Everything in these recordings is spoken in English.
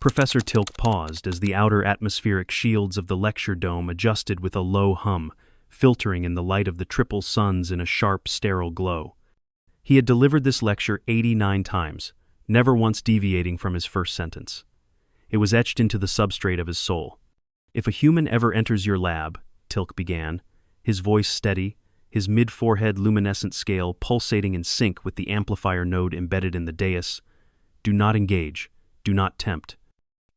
Professor Tilk paused as the outer atmospheric shields of the lecture dome adjusted with a low hum, filtering in the light of the triple suns in a sharp, sterile glow. He had delivered this lecture 89 times, never once deviating from his first sentence. It was etched into the substrate of his soul. "If a human ever enters your lab," Tilk began, his voice steady, his mid-forehead luminescent scale pulsating in sync with the amplifier node embedded in the dais, "do not engage, do not tempt,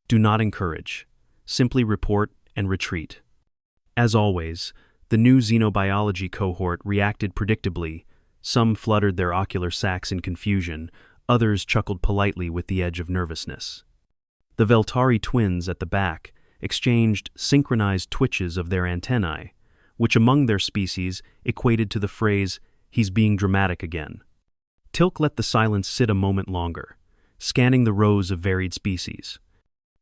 do not encourage, simply report and retreat." As always, the new xenobiology cohort reacted predictably. Some fluttered their ocular sacs in confusion, others chuckled politely with the edge of nervousness. The Veltari twins at the back exchanged synchronized twitches of their antennae, which among their species equated to the phrase, "he's being dramatic again." Tilk let the silence sit a moment longer, scanning the rows of varied species.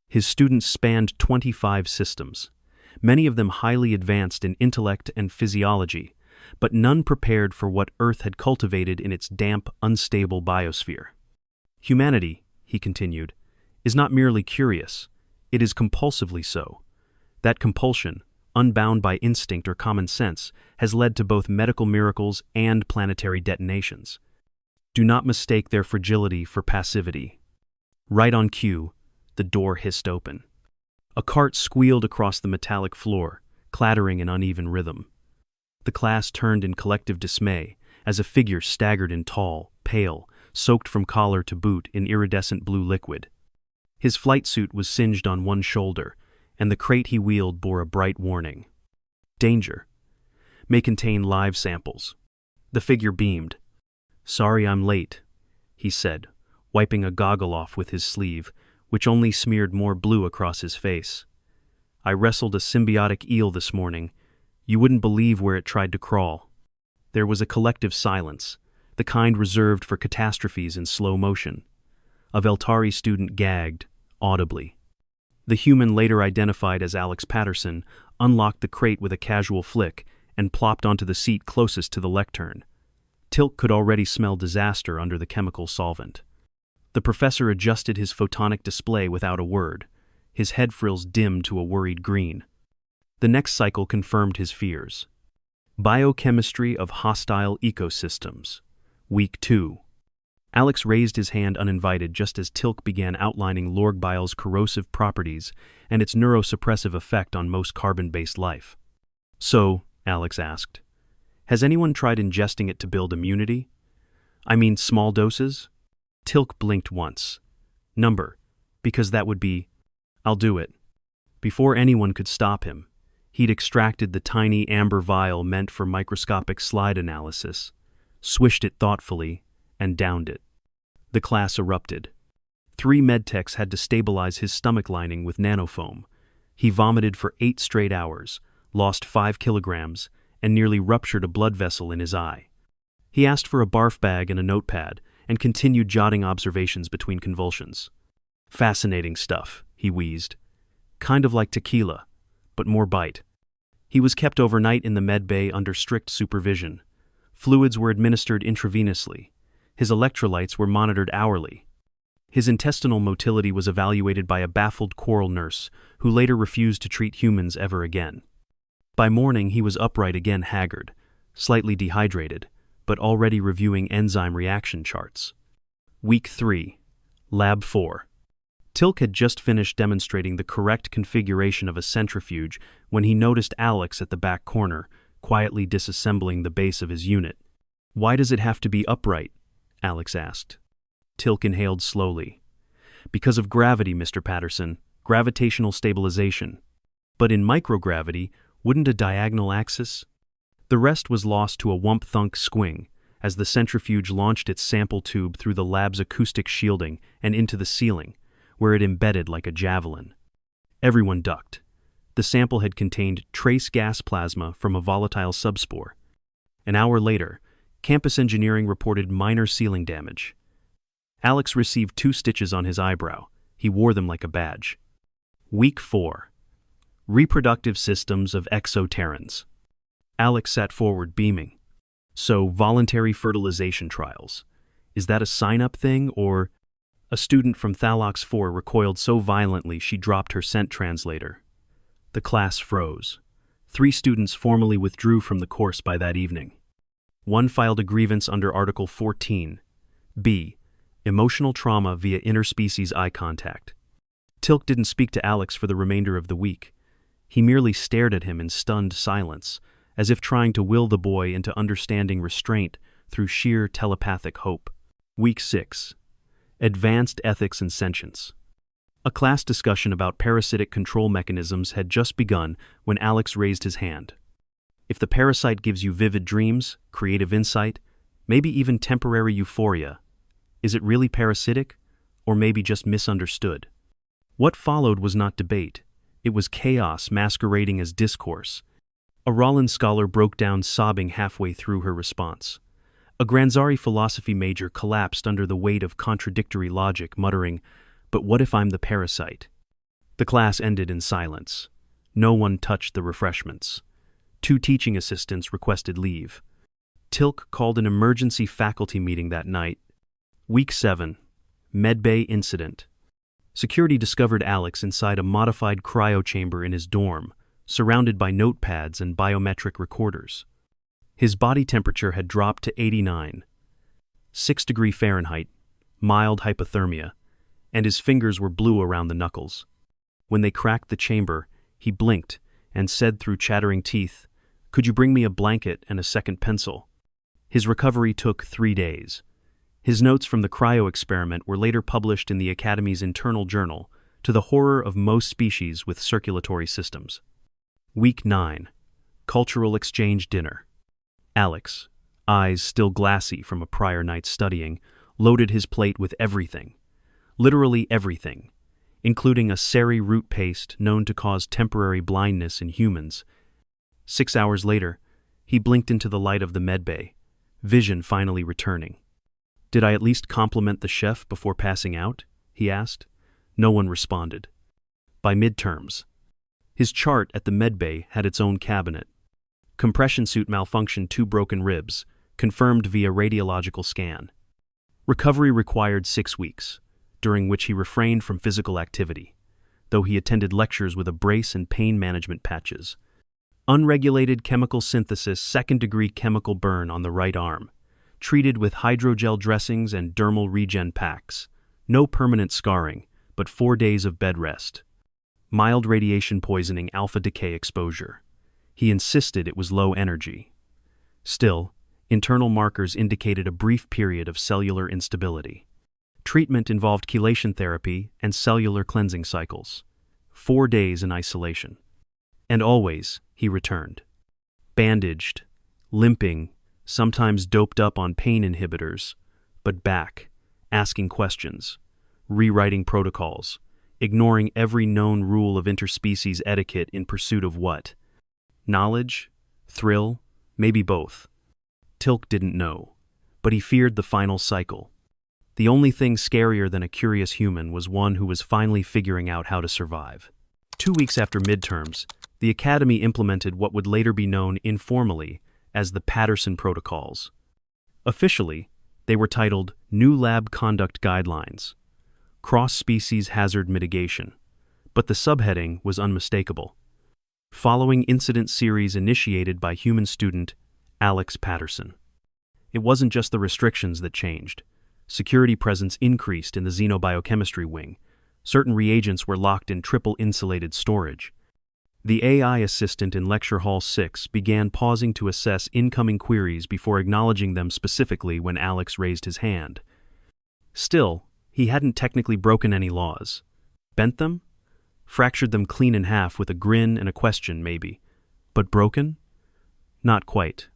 His students spanned 25 systems, many of them highly advanced in intellect and physiology, but none prepared for what Earth had cultivated in its damp, unstable biosphere. "Humanity," he continued, "is not merely curious, it is compulsively so. That compulsion, unbound by instinct or common sense, has led to both medical miracles and planetary detonations. Do not mistake their fragility for passivity." Right on cue, the door hissed open. A cart squealed across the metallic floor, clattering in uneven rhythm. The class turned in collective dismay as a figure staggered in tall, pale, soaked from collar to boot in iridescent blue liquid. His flight suit was singed on one shoulder, and the crate he wheeled bore a bright warning. "Danger. May contain live samples." The figure beamed. "Sorry I'm late," he said, wiping a goggle off with his sleeve, which only smeared more blue across his face. "I wrestled a symbiotic eel this morning. You wouldn't believe where it tried to crawl." There was a collective silence, the kind reserved for catastrophes in slow motion. A Veltari student gagged, audibly. The human later identified as Alex Patterson unlocked the crate with a casual flick and plopped onto the seat closest to the lectern. Tilk could already smell disaster under the chemical solvent. The professor adjusted his photonic display without a word, his head frills dimmed to a worried green. The next cycle confirmed his fears. Biochemistry of hostile ecosystems. Week 2. Alex raised his hand uninvited just as Tilk began outlining Lorgbile's corrosive properties and its neurosuppressive effect on most carbon-based life. "So," Alex asked, "has anyone tried ingesting it to build immunity? I mean small doses?" Tilk blinked once. "Number, because that would be—" "I'll do it." Before anyone could stop him, he'd extracted the tiny amber vial meant for microscopic slide analysis, swished it thoughtfully, and downed it. The class erupted. 3 medtechs had to stabilize his stomach lining with nanofoam. He vomited for 8 straight hours, lost 5 kilograms, and nearly ruptured a blood vessel in his eye. He asked for a barf bag and a notepad, and continued jotting observations between convulsions. "Fascinating stuff," he wheezed. "Kind of like tequila, but more bite." He was kept overnight in the med bay under strict supervision. Fluids were administered intravenously. His electrolytes were monitored hourly. His intestinal motility was evaluated by a baffled choral nurse, who later refused to treat humans ever again. By morning, he was upright again, haggard, slightly dehydrated, but already reviewing enzyme reaction charts. Week 3. Lab 4. Tilk had just finished demonstrating the correct configuration of a centrifuge when he noticed Alex at the back corner, quietly disassembling the base of his unit. "Why does it have to be upright?" Alex asked. Tilk inhaled slowly. "Because of gravity, Mr. Patterson, gravitational stabilization. But in microgravity, wouldn't a diagonal axis?" The rest was lost to a whump-thunk squing as the centrifuge launched its sample tube through the lab's acoustic shielding and into the ceiling, where it embedded like a javelin. Everyone ducked. The sample had contained trace gas plasma from a volatile subspore. An hour later, campus engineering reported minor ceiling damage. Alex received 2 stitches on his eyebrow. He wore them like a badge. Week 4. Reproductive systems of exoterrans. Alex sat forward, beaming. "So, voluntary fertilization trials. Is that a sign-up thing or—" A student from Thalox 4 recoiled so violently she dropped her scent translator. The class froze. 3 students formally withdrew from the course by that evening. One filed a grievance under Article 14. B. Emotional trauma via interspecies eye contact. Tilk didn't speak to Alex for the remainder of the week. He merely stared at him in stunned silence, as if trying to will the boy into understanding restraint through sheer telepathic hope. Week 6. Advanced Ethics and Sentience. A class discussion about parasitic control mechanisms had just begun when Alex raised his hand. If the parasite gives you vivid dreams, creative insight, maybe even temporary euphoria, is it really parasitic, or maybe just misunderstood? What followed was not debate. It was chaos masquerading as discourse. A Rollin scholar broke down sobbing halfway through her response. A Granzari philosophy major collapsed under the weight of contradictory logic, muttering, "But what if I'm the parasite?" The class ended in silence. No one touched the refreshments. 2 teaching assistants requested leave. Tilk called an emergency faculty meeting that night. Week 7. Medbay Incident. Security discovered Alex inside a modified cryo chamber in his dorm, surrounded by notepads and biometric recorders. His body temperature had dropped to 89, 6 degrees Fahrenheit, mild hypothermia, and his fingers were blue around the knuckles. When they cracked the chamber, he blinked and said through chattering teeth, "Could you bring me a blanket and a second pencil?" His recovery took 3 days. His notes from the cryo experiment were later published in the Academy's internal journal, to the horror of most species with circulatory systems. Week 9. Cultural Exchange Dinner. Alex, eyes still glassy from a prior night's studying, loaded his plate with everything. Literally everything, including a sari root paste known to cause temporary blindness in humans. 6 hours later, he blinked into the light of the medbay, vision finally returning. "Did I at least compliment the chef before passing out?" he asked. No one responded. By midterms, his chart at the medbay had its own cabinet. Compression suit malfunction, 2 broken ribs, confirmed via radiological scan. Recovery required 6 weeks, during which he refrained from physical activity, though he attended lectures with a brace and pain management patches. Unregulated chemical synthesis, 2nd-degree chemical burn on the right arm, treated with hydrogel dressings and dermal regen packs. No permanent scarring, but 4 days of bed rest. Mild radiation poisoning, alpha decay exposure. He insisted it was low energy. Still, internal markers indicated a brief period of cellular instability. Treatment involved chelation therapy and cellular cleansing cycles. 4 days in isolation. And always, he returned. Bandaged, limping, sometimes doped up on pain inhibitors, but back, asking questions, rewriting protocols, ignoring every known rule of interspecies etiquette in pursuit of what? Knowledge? Thrill? Maybe both. Tilk didn't know, but he feared the final cycle. The only thing scarier than a curious human was one who was finally figuring out how to survive. 2 weeks after midterms, the Academy implemented what would later be known informally as the Patterson Protocols. Officially, they were titled New Lab Conduct Guidelines, Cross-Species Hazard Mitigation, but the subheading was unmistakable. Following incident series initiated by human student Alex Patterson. It wasn't just the restrictions that changed. Security presence increased in the xenobiochemistry wing. Certain reagents were locked in triple insulated storage. The AI assistant in Lecture Hall 6 began pausing to assess incoming queries before acknowledging them specifically when Alex raised his hand. Still, he hadn't technically broken any laws. Bent them? Fractured them clean in half with a grin and a question, maybe. But broken? Not quite.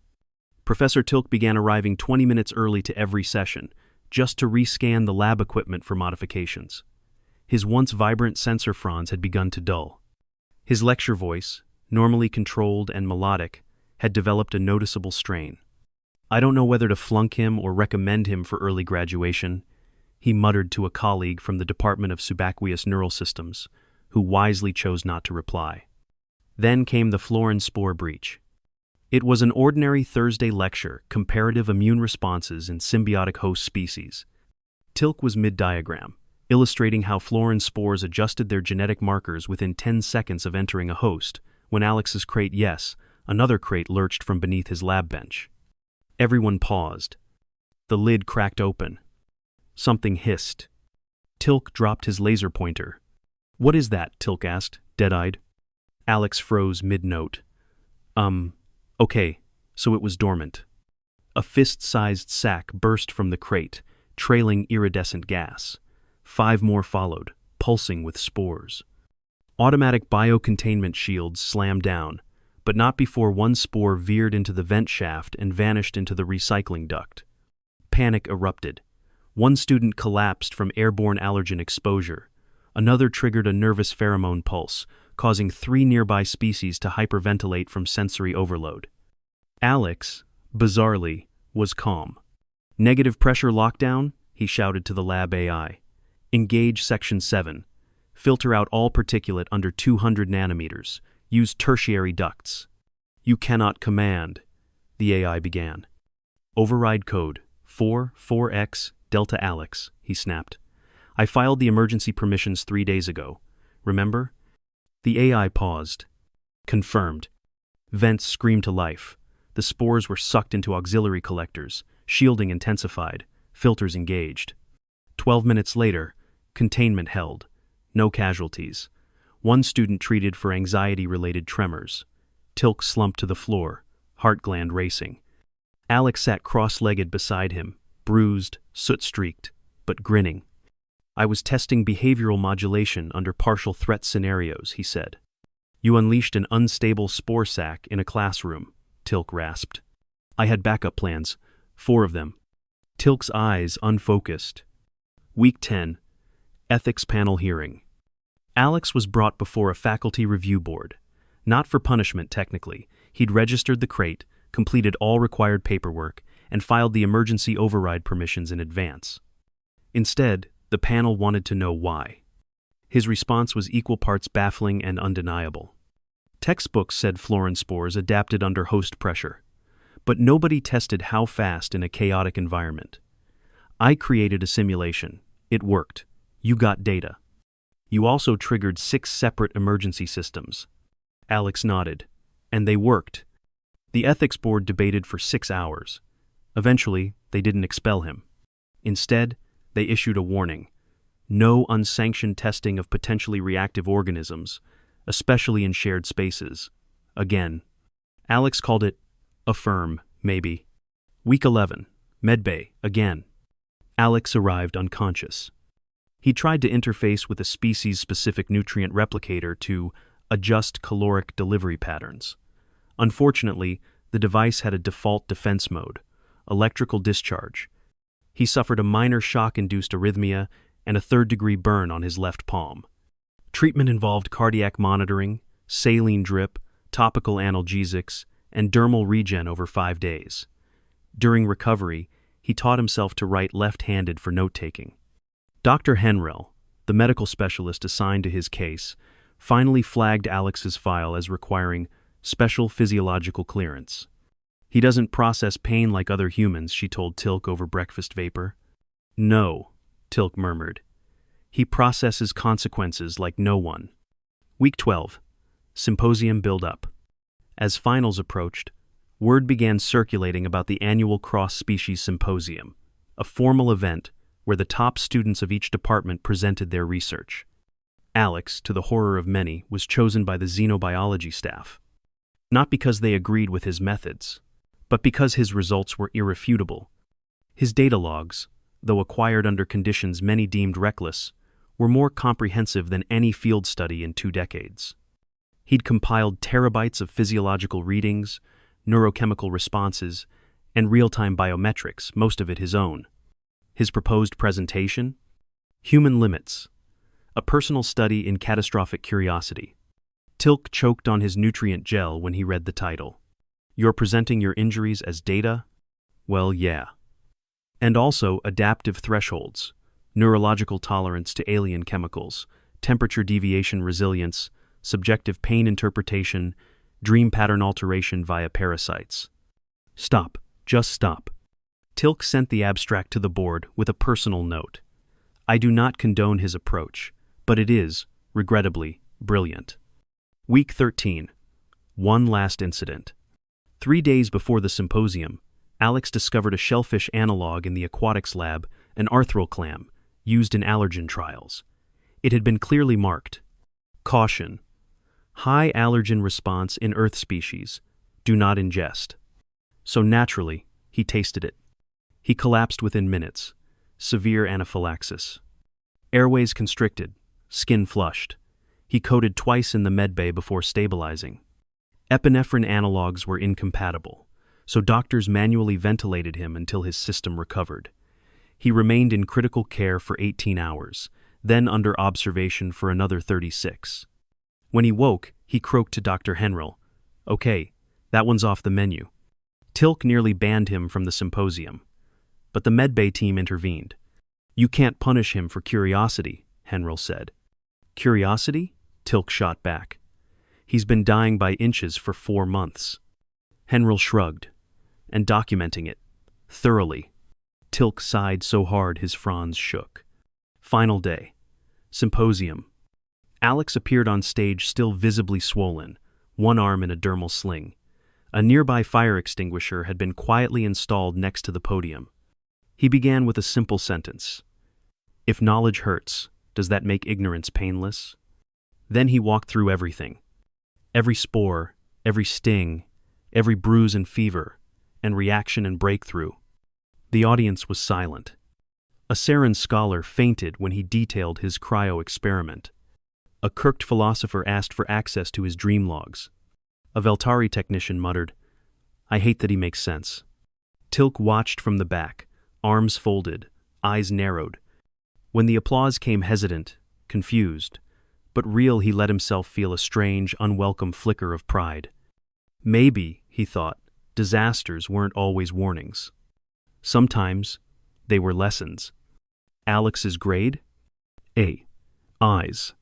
Professor Tilk began arriving 20 minutes early to every session, just to rescan the lab equipment for modifications. His once vibrant sensor fronds had begun to dull. His lecture voice, normally controlled and melodic, had developed a noticeable strain. "I don't know whether to flunk him or recommend him for early graduation," he muttered to a colleague from the Department of Subaqueous Neural Systems, who wisely chose not to reply. Then came the Florin spore breach. It was an ordinary Thursday lecture, Comparative Immune Responses in Symbiotic Host Species. Tilk was mid-diagram, illustrating how florin spores adjusted their genetic markers within 10 seconds of entering a host. When Alex's crate, yes, another crate lurched from beneath his lab bench. Everyone paused. The lid cracked open. Something hissed. Tilk dropped his laser pointer. "What is that?" Tilk asked, dead-eyed. Alex froze mid-note. Okay, so it was dormant. A fist-sized sack burst from the crate, trailing iridescent gas. 5 more followed, pulsing with spores. Automatic biocontainment shields slammed down, but not before one spore veered into the vent shaft and vanished into the recycling duct. Panic erupted. One student collapsed from airborne allergen exposure. Another triggered a nervous pheromone pulse, causing 3 nearby species to hyperventilate from sensory overload. Alex, bizarrely, was calm. "Negative pressure lockdown?" he shouted to the lab AI. "Engage Section 7. Filter out all particulate under 200 nanometers. Use tertiary ducts." "You cannot command," the AI began. "Override code 44X Delta Alex," he snapped. "I filed the emergency permissions 3 days ago. Remember?" The AI paused. Confirmed. Vents screamed to life. The spores were sucked into auxiliary collectors. Shielding intensified. Filters engaged. 12 minutes later, containment held. No casualties. One student treated for anxiety-related tremors. Tilk slumped to the floor, heart gland racing. Alex sat cross-legged beside him, bruised, soot-streaked, but grinning. "I was testing behavioral modulation under partial threat scenarios," he said. "You unleashed an unstable spore sac in a classroom," Tilk rasped. "I had backup plans, 4 of them." Tilk's eyes unfocused. Week 10. Ethics Panel Hearing. Alex was brought before a faculty review board. Not for punishment, technically. He'd registered the crate, completed all required paperwork, and filed the emergency override permissions in advance. Instead, the panel wanted to know why. His response was equal parts baffling and undeniable. Textbooks said florin spores adapted under host pressure, but nobody tested how fast in a chaotic environment. "I created a simulation. It worked. You got data. You also triggered 6 separate emergency systems." Alex nodded. "And they worked." The ethics board debated for 6 hours. Eventually, they didn't expel him. Instead, they issued a warning. No unsanctioned testing of potentially reactive organisms, especially in shared spaces. Again. Alex called it a firm, maybe. Week 11. Medbay, again. Alex arrived unconscious. He tried to interface with a species-specific nutrient replicator to adjust caloric delivery patterns. Unfortunately, the device had a default defense mode, electrical discharge. He suffered a minor shock-induced arrhythmia and a 3rd-degree burn on his left palm. Treatment involved cardiac monitoring, saline drip, topical analgesics, and dermal regen over 5 days. During recovery, he taught himself to write left-handed for note-taking. Dr. Henrell, the medical specialist assigned to his case, finally flagged Alex's file as requiring special physiological clearance. "He doesn't process pain like other humans," she told Tilk over breakfast vapor. "No," Tilk murmured. "He processes consequences like no one." Week 12. Symposium build-up. As finals approached, word began circulating about the annual cross-species symposium, a formal event where the top students of each department presented their research. Alex, to the horror of many, was chosen by the xenobiology staff. Not because they agreed with his methods, but because his results were irrefutable. His data logs, though acquired under conditions many deemed reckless, were more comprehensive than any field study in 2 decades. He'd compiled terabytes of physiological readings, neurochemical responses, and real-time biometrics, most of it his own. His proposed presentation? Human Limits, a personal study in catastrophic curiosity. Tilk choked on his nutrient gel when he read the title. "You're presenting your injuries as data?" Well, yeah. And also adaptive thresholds, neurological tolerance to alien chemicals, temperature deviation resilience, subjective pain interpretation, dream pattern alteration via parasites. "Stop. Just stop." Tilk sent the abstract to the board with a personal note. I do not condone his approach, but it is, regrettably, brilliant. Week 13. One last incident. 3 days before the symposium, Alex discovered a shellfish analog in the aquatics lab, an arthral clam, used in allergen trials. It had been clearly marked. Caution. High allergen response in earth species. Do not ingest. So naturally, he tasted it. He collapsed within minutes. Severe anaphylaxis. Airways constricted. Skin flushed. He coded twice in the medbay before stabilizing. Epinephrine analogs were incompatible, so doctors manually ventilated him until his system recovered. He remained in critical care for 18 hours, then under observation for another 36. When he woke, he croaked to Dr. Henrell, "Okay, that one's off the menu." Tilk nearly banned him from the symposium, but the medbay team intervened. "You can't punish him for curiosity," Henrell said. "Curiosity?" Tilk shot back. "He's been dying by inches for 4 months." Henrell shrugged, "and documenting it. Thoroughly." Tilk sighed so hard his fronds shook. Final day. Symposium. Alex appeared on stage still visibly swollen, one arm in a dermal sling. A nearby fire extinguisher had been quietly installed next to the podium. He began with a simple sentence. "If knowledge hurts, does that make ignorance painless?" Then he walked through everything. Every spore, every sting, every bruise and fever, and reaction and breakthrough. The audience was silent. A Saran scholar fainted when he detailed his cryo-experiment. A Kirked philosopher asked for access to his dream logs. A Veltari technician muttered, "I hate that he makes sense." Tilk watched from the back, arms folded, eyes narrowed. When the applause came hesitant, confused, but real, he let himself feel a strange, unwelcome flicker of pride. Maybe, he thought, disasters weren't always warnings. Sometimes they were lessons. Alex's grade? A. Eyes.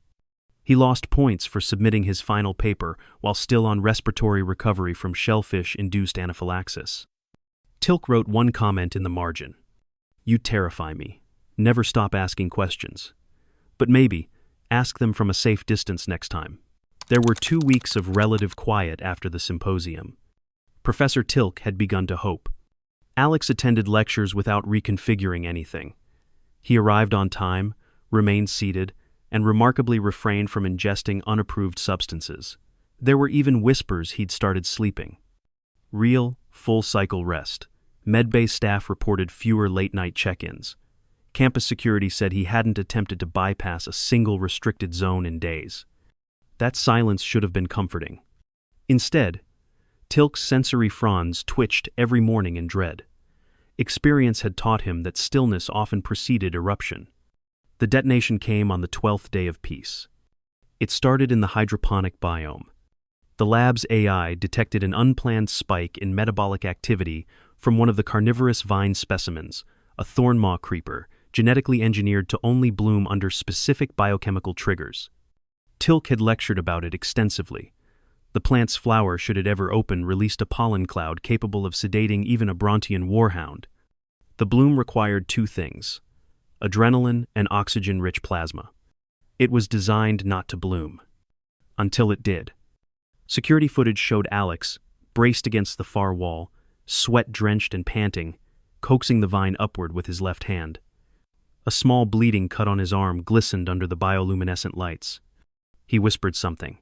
He lost points for submitting his final paper while still on respiratory recovery from shellfish-induced anaphylaxis. Tilk wrote one comment in the margin. "You terrify me. Never stop asking questions. But maybe, ask them from a safe distance next time." There were 2 weeks of relative quiet after the symposium. Professor Tilk had begun to hope. Alex attended lectures without reconfiguring anything. He arrived on time, remained seated, and remarkably refrained from ingesting unapproved substances. There were even whispers he'd started sleeping. Real, full-cycle rest. Medbay staff reported fewer late-night check-ins. Campus security said he hadn't attempted to bypass a single restricted zone in days. That silence should have been comforting. Instead, Tilk's sensory fronds twitched every morning in dread. Experience had taught him that stillness often preceded eruption. The detonation came on the 12th day of peace. It started in the hydroponic biome. The lab's AI detected an unplanned spike in metabolic activity from one of the carnivorous vine specimens, a thornmaw creeper, genetically engineered to only bloom under specific biochemical triggers. Tilk had lectured about it extensively. The plant's flower, should it ever open, released a pollen cloud capable of sedating even a Brontian warhound. The bloom required 2 things: adrenaline and oxygen-rich plasma. It was designed not to bloom. Until it did. Security footage showed Alex, braced against the far wall, sweat-drenched and panting, coaxing the vine upward with his left hand. A small bleeding cut on his arm glistened under the bioluminescent lights. He whispered something.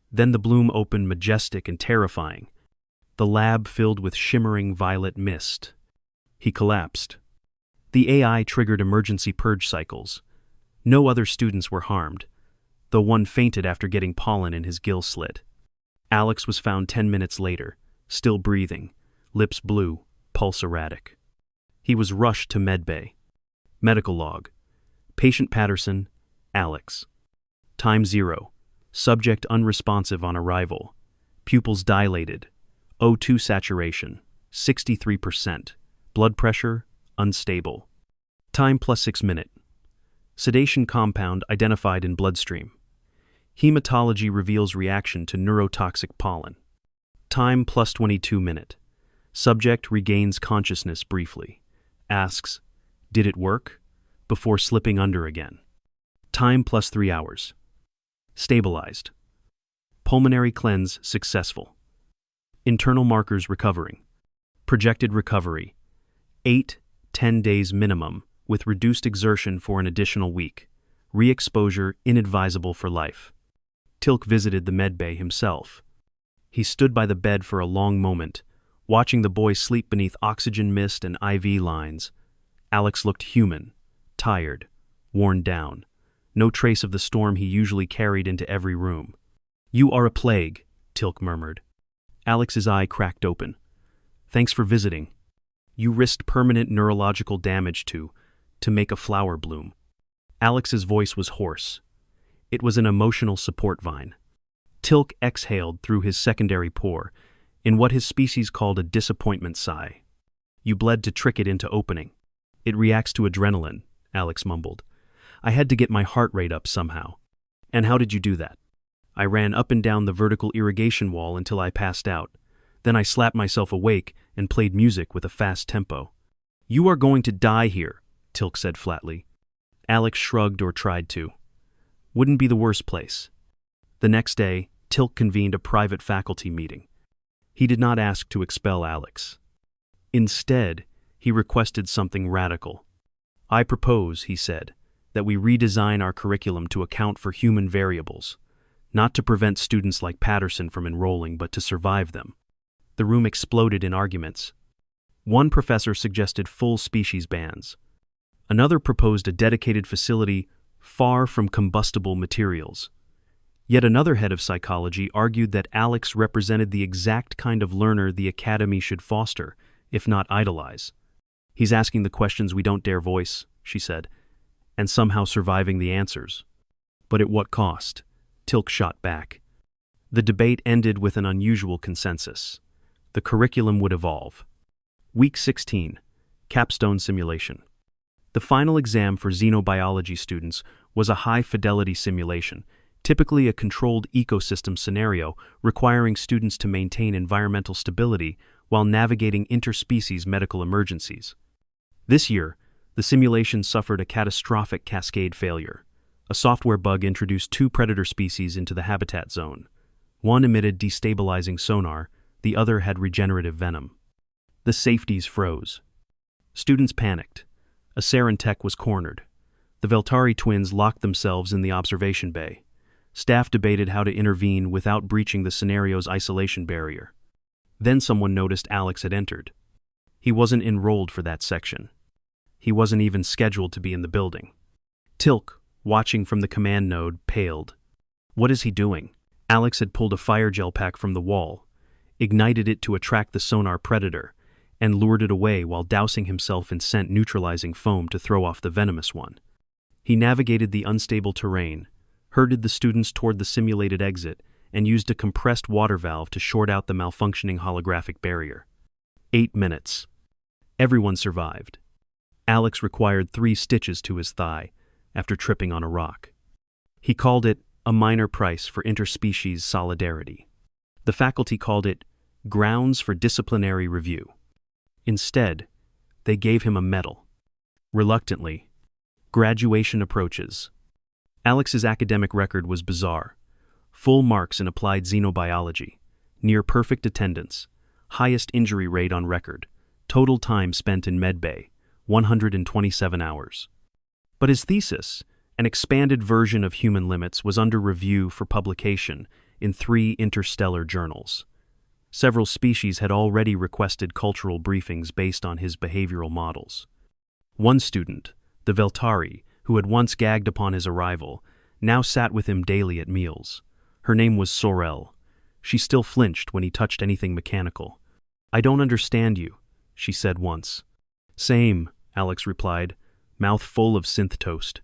Then the bloom opened, majestic and terrifying. The lab filled with shimmering violet mist. He collapsed. The AI triggered emergency purge cycles. No other students were harmed, though one fainted after getting pollen in his gill slit. Alex was found 10 minutes later, still breathing, lips blue, pulse erratic. He was rushed to medbay. Medical log. Patient Patterson, Alex. Time 0. Subject unresponsive on arrival. Pupils dilated. O2 saturation, 63%. Blood pressure, unstable. Time +6 minute. Sedation compound identified in bloodstream. Hematology reveals reaction to neurotoxic pollen. Time +22 minute. Subject regains consciousness briefly. Asks, "Did it work?" before slipping under again. Time plus 3 hours. Stabilized. Pulmonary cleanse successful. Internal markers recovering. Projected recovery. 8-10 days minimum, with reduced exertion for an additional week. Re-exposure inadvisable for life. Tilk visited the medbay himself. He stood by the bed for a long moment, watching the boy sleep beneath oxygen mist and IV lines. Alex looked human, tired, worn down. No trace of the storm he usually carried into every room. "You are a plague," Tilk murmured. Alex's eye cracked open. "Thanks for visiting. You risked permanent neurological damage to make a flower bloom." Alex's voice was hoarse. It was an emotional support vine. Tilk exhaled through his secondary pore, in what his species called a disappointment sigh. "You bled to trick it into opening. It reacts to adrenaline," Alex mumbled. "I had to get my heart rate up somehow." "And how did you do that?" "I ran up and down the vertical irrigation wall until I passed out. Then I slapped myself awake and played music with a fast tempo." "You are going to die here," Tilk said flatly. Alex shrugged or tried to. "Wouldn't be the worst place." The next day, Tilk convened a private faculty meeting. He did not ask to expel Alex. Instead, he requested something radical. "I propose," he said, "that we redesign our curriculum to account for human variables, not to prevent students like Patterson from enrolling, but to survive them." The room exploded in arguments. One professor suggested full species bans. Another proposed a dedicated facility far from combustible materials. Yet another head of psychology argued that Alex represented the exact kind of learner the academy should foster, if not idolize. "He's asking the questions we don't dare voice," she said, "and somehow surviving the answers." "But at what cost?" Tilk shot back. The debate ended with an unusual consensus. The curriculum would evolve. Week 16, Capstone Simulation. The final exam for xenobiology students was a high-fidelity simulation, typically a controlled ecosystem scenario requiring students to maintain environmental stability while navigating interspecies medical emergencies. This year, the simulation suffered a catastrophic cascade failure. A software bug introduced 2 predator species into the habitat zone. One emitted destabilizing sonar, the other had regenerative venom. The safeties froze. Students panicked. A Sarin tech was cornered. The Veltari twins locked themselves in the observation bay. Staff debated how to intervene without breaching the scenario's isolation barrier. Then someone noticed Alex had entered. He wasn't enrolled for that section. He wasn't even scheduled to be in the building. Tilk, watching from the command node, paled. What is he doing? Alex had pulled a fire gel pack from the wall, ignited it to attract the sonar predator, and lured it away while dousing himself in scent-neutralizing foam to throw off the venomous one. He navigated the unstable terrain, herded the students toward the simulated exit, and used a compressed water valve to short out the malfunctioning holographic barrier. 8 minutes. Everyone survived. Alex required 3 stitches to his thigh after tripping on a rock. He called it a minor price for interspecies solidarity. The faculty called it grounds for disciplinary review. Instead, they gave him a medal. Reluctantly, graduation approaches. Alex's academic record was bizarre. Full marks in applied xenobiology, near perfect attendance, highest injury rate on record, total time spent in medbay, 127 hours. But his thesis, an expanded version of Human Limits, was under review for publication in 3 interstellar journals. Several species had already requested cultural briefings based on his behavioral models. One student, the Veltari, who had once gagged upon his arrival, now sat with him daily at meals. Her name was Sorel. She still flinched when he touched anything mechanical. "I don't understand you," she said once. "Same," Alex replied, mouth full of synth toast.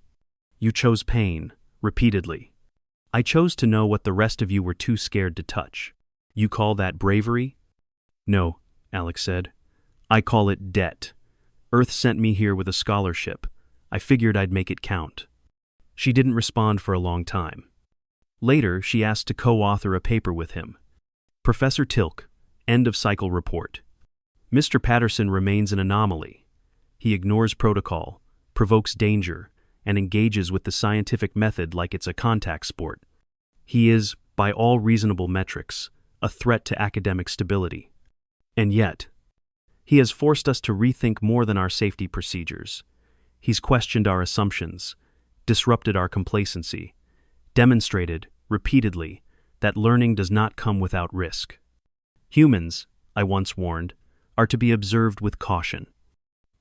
"You chose pain, repeatedly. I chose to know what the rest of you were too scared to touch. You call that bravery?" "No," Alex said. "I call it debt. Earth sent me here with a scholarship. I figured I'd make it count." She didn't respond for a long time. Later, she asked to co-author a paper with him. Professor Tilk, end of cycle report. Mr. Patterson remains an anomaly. He ignores protocol, provokes danger, and engages with the scientific method like it's a contact sport. He is, by all reasonable metrics, a threat to academic stability. And yet, he has forced us to rethink more than our safety procedures. He's questioned our assumptions, disrupted our complacency, demonstrated, repeatedly, that learning does not come without risk. Humans, I once warned, are to be observed with caution.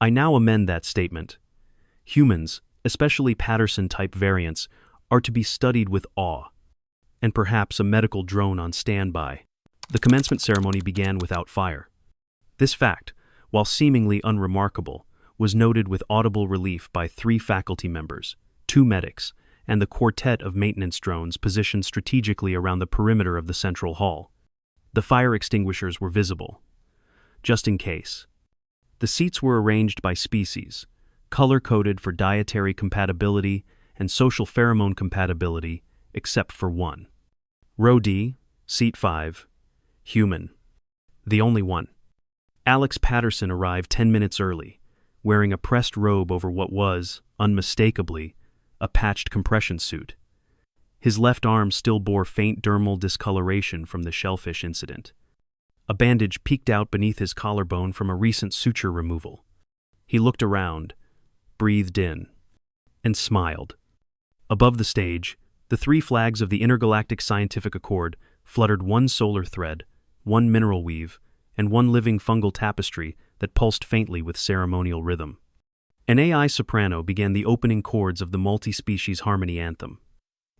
I now amend that statement. Humans, especially Patterson-type variants, are to be studied with awe, and perhaps a medical drone on standby. The commencement ceremony began without fire. This fact, while seemingly unremarkable, was noted with audible relief by 3 faculty members, 2 medics, and the quartet of maintenance drones positioned strategically around the perimeter of the central hall. The fire extinguishers were visible, just in case. The seats were arranged by species, color-coded for dietary compatibility and social pheromone compatibility, except for one. Row D, seat 5, human. The only one. Alex Patterson arrived 10 minutes early, wearing a pressed robe over what was, unmistakably, a patched compression suit. His left arm still bore faint dermal discoloration from the shellfish incident. A bandage peeked out beneath his collarbone from a recent suture removal. He looked around, breathed in, and smiled. Above the stage, the 3 flags of the Intergalactic Scientific Accord fluttered 1 solar thread, 1 mineral weave, and 1 living fungal tapestry that pulsed faintly with ceremonial rhythm. An AI soprano began the opening chords of the multi-species harmony anthem.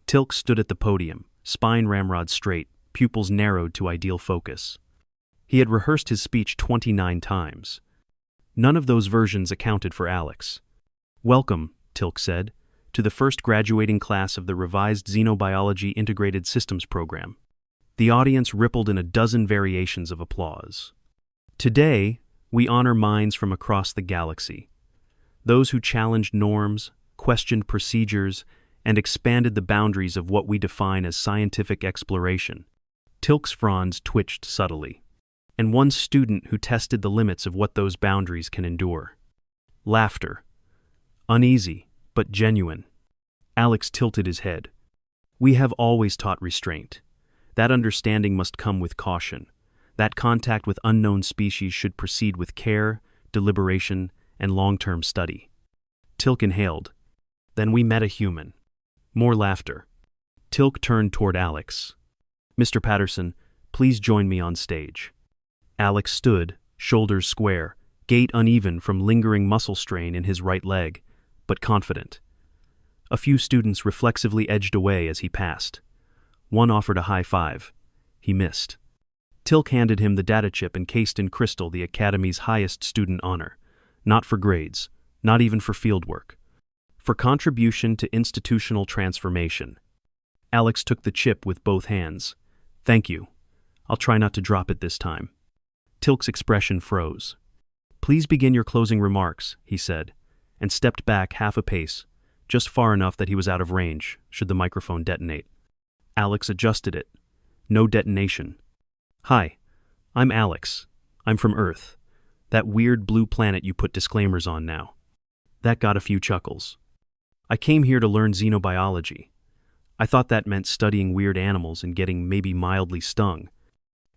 Tilk stood at the podium, spine ramrod straight, pupils narrowed to ideal focus. He had rehearsed his speech 29 times. None of those versions accounted for Alex. "Welcome," Tilk said, "to the first graduating class of the revised Xenobiology Integrated Systems program." The audience rippled in a dozen variations of applause. Today, we honor minds from across the galaxy. Those who challenged norms, questioned procedures, and expanded the boundaries of what we define as scientific exploration. Tilk's fronds twitched subtly. And one student who tested the limits of what those boundaries can endure. Laughter. Uneasy, but genuine. Alex tilted his head. We have always taught restraint. That understanding must come with caution. That contact with unknown species should proceed with care, deliberation, and long-term study. Tilk inhaled. Then we met a human. More laughter. Tilk turned toward Alex. "Mr. Patterson, please join me on stage." Alex stood, shoulders square, gait uneven from lingering muscle strain in his right leg, but confident. A few students reflexively edged away as he passed. One offered a high five. He missed. Tilk handed him the data chip encased in crystal, the Academy's highest student honor. Not for grades, not even for fieldwork. For contribution to institutional transformation. Alex took the chip with both hands. "Thank you. I'll try not to drop it this time." Tilk's expression froze. "Please begin your closing remarks," he said, and stepped back half a pace, just far enough that he was out of range, should the microphone detonate. Alex adjusted it. No detonation. "Hi, I'm Alex. I'm from Earth. That weird blue planet you put disclaimers on now." That got a few chuckles. "I came here to learn xenobiology. I thought that meant studying weird animals and getting maybe mildly stung.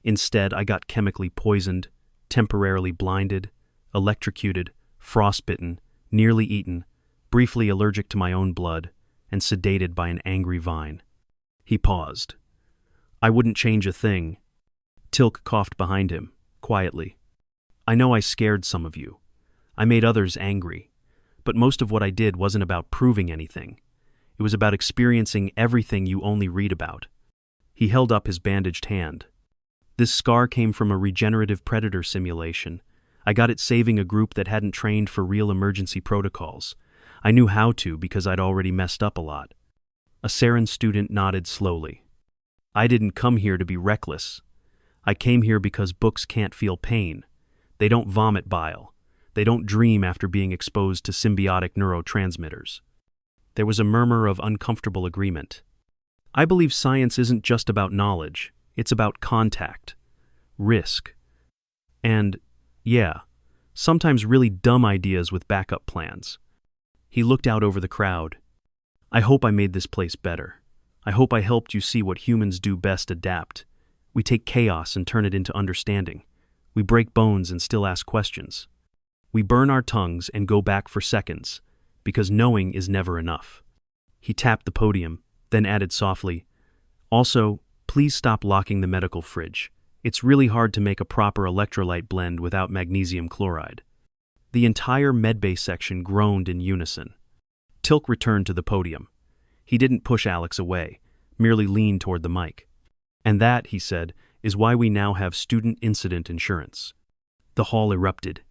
Instead, I got chemically poisoned, temporarily blinded, electrocuted, frostbitten, nearly eaten, briefly allergic to my own blood, and sedated by an angry vine." He paused. "I wouldn't change a thing." Tilk coughed behind him, quietly. "I know I scared some of you. I made others angry. But most of what I did wasn't about proving anything. It was about experiencing everything you only read about." He held up his bandaged hand. "This scar came from a regenerative predator simulation. I got it saving a group that hadn't trained for real emergency protocols. I knew how to because I'd already messed up a lot." A Saren student nodded slowly. "I didn't come here to be reckless. I came here because books can't feel pain. They don't vomit bile. They don't dream after being exposed to symbiotic neurotransmitters." There was a murmur of uncomfortable agreement. "I believe science isn't just about knowledge. It's about contact, risk, and, yeah, sometimes really dumb ideas with backup plans." He looked out over the crowd. I hope I made this place better. I hope I helped you see what humans do best: adapt. We take chaos and turn it into understanding. We break bones and still ask questions. We burn our tongues and go back for seconds, because knowing is never enough. He tapped the podium, then added softly, "Also, please stop locking the medical fridge. It's really hard to make a proper electrolyte blend without magnesium chloride." The entire medbay section groaned in unison. Tilk returned to the podium. He didn't push Alex away, merely leaned toward the mic. "And that," he said, "is why we now have student incident insurance." The hall erupted.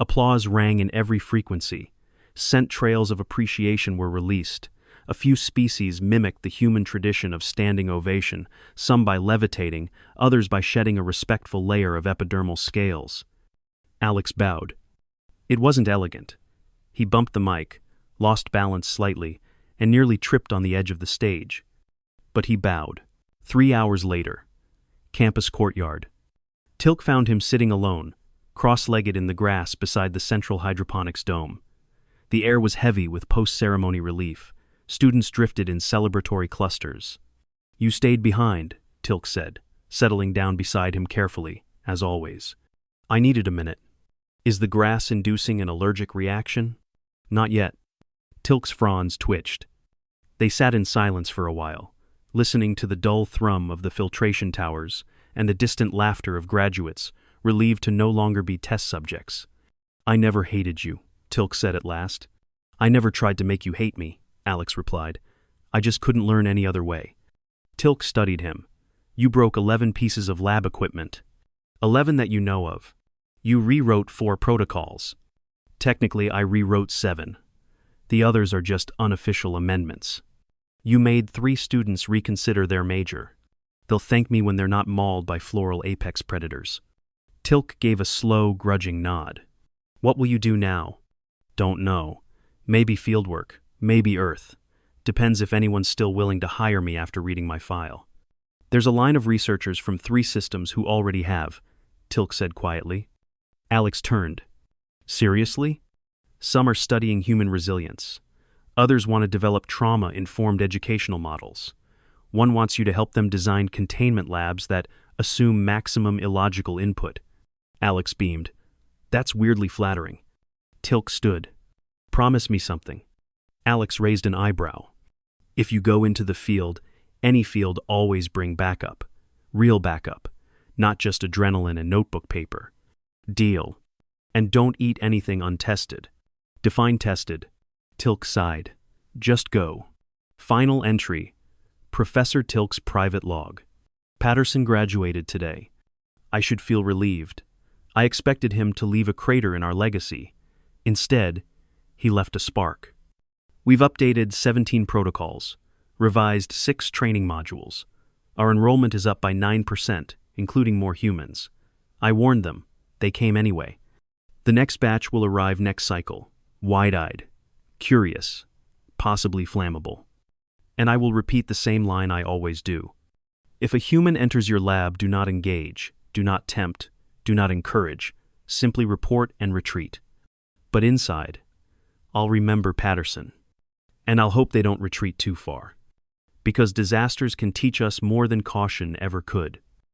Applause rang in every frequency. Scent trails of appreciation were released. A few species mimicked the human tradition of standing ovation, some by levitating, others by shedding a respectful layer of epidermal scales. Alex bowed. It wasn't elegant. He bumped the mic, lost balance slightly, and nearly tripped on the edge of the stage. But he bowed. 3 hours later. Campus courtyard. Tilk found him sitting alone, cross-legged in the grass beside the central hydroponics dome. The air was heavy with post-ceremony relief. Students drifted in celebratory clusters. "You stayed behind," Tilk said, settling down beside him carefully, as always. "I needed a minute. Is the grass inducing an allergic reaction?" "Not yet." Tilk's fronds twitched. They sat in silence for a while, listening to the dull thrum of the filtration towers and the distant laughter of graduates, relieved to no longer be test subjects. "I never hated you," Tilk said at last. "I never tried to make you hate me," Alex replied. "I just couldn't learn any other way." Tilk studied him. "You broke 11 pieces of lab equipment. 11 that you know of. You rewrote 4 protocols. Technically, I rewrote 7. The others are just unofficial amendments. You made 3 students reconsider their major. They'll thank me when they're not mauled by floral apex predators." Tilk gave a slow, grudging nod. "What will you do now?" "Don't know. Maybe fieldwork. Maybe Earth. Depends if anyone's still willing to hire me after reading my file." "There's a line of researchers from 3 systems who already have," Tilk said quietly. Alex turned. "Seriously?" "Some are studying human resilience. Others want to develop trauma-informed educational models. One wants you to help them design containment labs that assume maximum illogical input." Alex beamed. "That's weirdly flattering." Tilk stood. "Promise me something." Alex raised an eyebrow. "If you go into the field, any field, always bring backup. Real backup. Not just adrenaline and notebook paper. Deal. And don't eat anything untested." "Define tested." Tilk sighed. "Just go." Final entry. Professor Tilk's private log. Patterson graduated today. I should feel relieved. I expected him to leave a crater in our legacy. Instead, he left a spark. We've updated 17 protocols, revised 6 training modules. Our enrollment is up by 9%, including more humans. I warned them. They came anyway. The next batch will arrive next cycle, wide-eyed, curious, possibly flammable. And I will repeat the same line I always do. If a human enters your lab, do not engage, do not tempt, do not encourage, simply report and retreat. But inside, I'll remember Patterson. And I'll hope they don't retreat too far. Because disasters can teach us more than caution ever could.